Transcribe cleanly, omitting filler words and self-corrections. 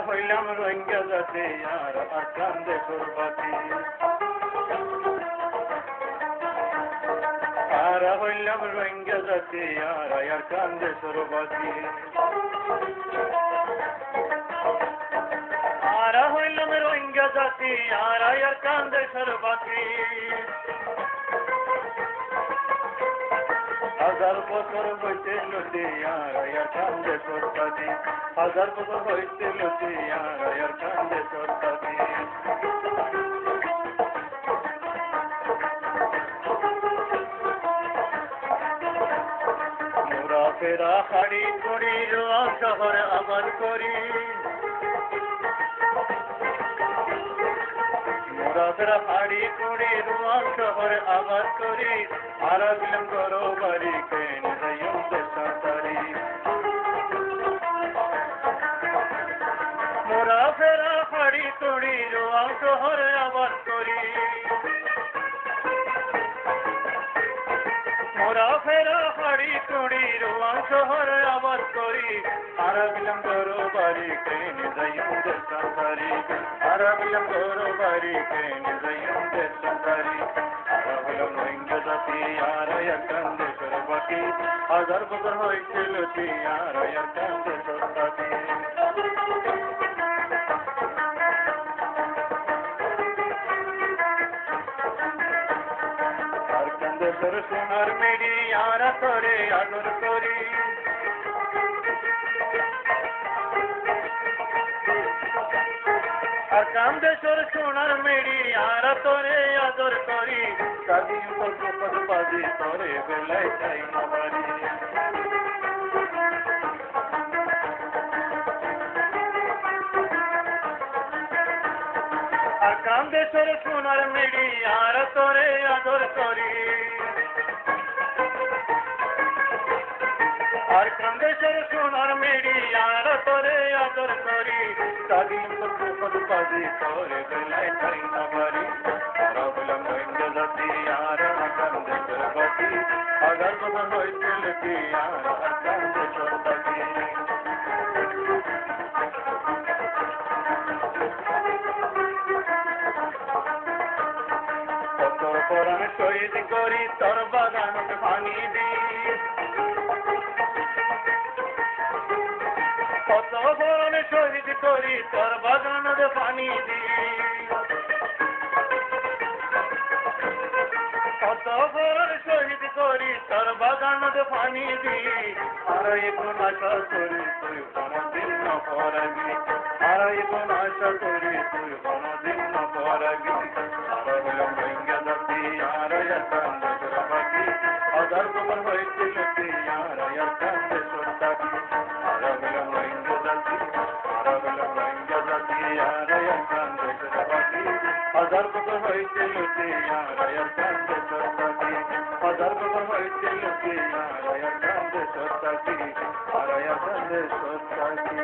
হইলাম রোহিঙ্গা জাতি আর কান্দে সুরবাতি কারা হইলাম রোহিঙ্গা জাতি আর কান্দে সুরবাতি আরা হইলাম রোহিঙ্গা জাতি আর কান্দে সুরবাতি হাজার বছর হইতে লুটি আর কান্দে সুরবাতি হাজার বছর হইতে লুটি আর কান্দে সুরবাতি মোরা ফেরা হাড়ি করি রোয়া শহর আবাদ করি মোরা ফেরা হাড়ি করি রোয়া শহর আবাদ করি আর বিলম করো বাড়ি কেন যাইম দেশাতারি মোরা ফেরা হাড়ি করি রোয়া শহর আবাদ করি মোরা ফেরা হাড়ি করি রোয়া শহর আবাদ করি আর বিলম করো বাড়ি কেন যাইম দেশাতারি আর বিলম করো বাড়ি কেন যাইম দেশাতারি রোহিঙ্গা জাতি আর কান্দে সুরবাতি হাজার বছর হইতে লুটি আর কান্দে সুরবাতি আর কান্দে সুর সোনার মেরি আর তোরে আদর করি আর কান্দে সুর সোনার মেরি আর তোরে আদর করি সাদিম পদ বাজি তোরে বেলায় চাই না বাড়ি আর কান্দে সুর সোনার মেরি আর তোরে আদর করি আর কান্দে সুর সোনার মেরি আর তোরে আদর করি সাদিম পদ বাজি তোরে বেলায় চাই না বাড়ি রোহিঙ্গা জাতি আর কান্দে সুরবাতি হাজার বছর হইতে লুটি আর কান্দে সুরবাতি কত পরাণ শহীদ করি তোর বাগানত ভাঙি দি কত পরাণ শহীদ করি তোর বাগানত পানি দি কত পরাণ শহীদ করি তোর বাগানত পানি দি আর এখন আশা করি তুই কোনদিন না পরাবি আর এখন আশা করি তুই কোনদিন না পরাবি আর হইলাম রোহিঙ্গা জাতি আর কান্দে সুরবাতি হাজার বছর হইতে লুটি আর কান্দে সুরবাতি আর হইলাম রোহিঙ্গা জাতি আর হইলাম রোহিঙ্গা জাতি আর কান্দে সুরবাতি হাজার বছর হইতে লুটি আর কান্দে সুরবাতি হাজার বছর হইতে লুটি আর কান্দে সুরবাতি আর কান্দে সুরবাতি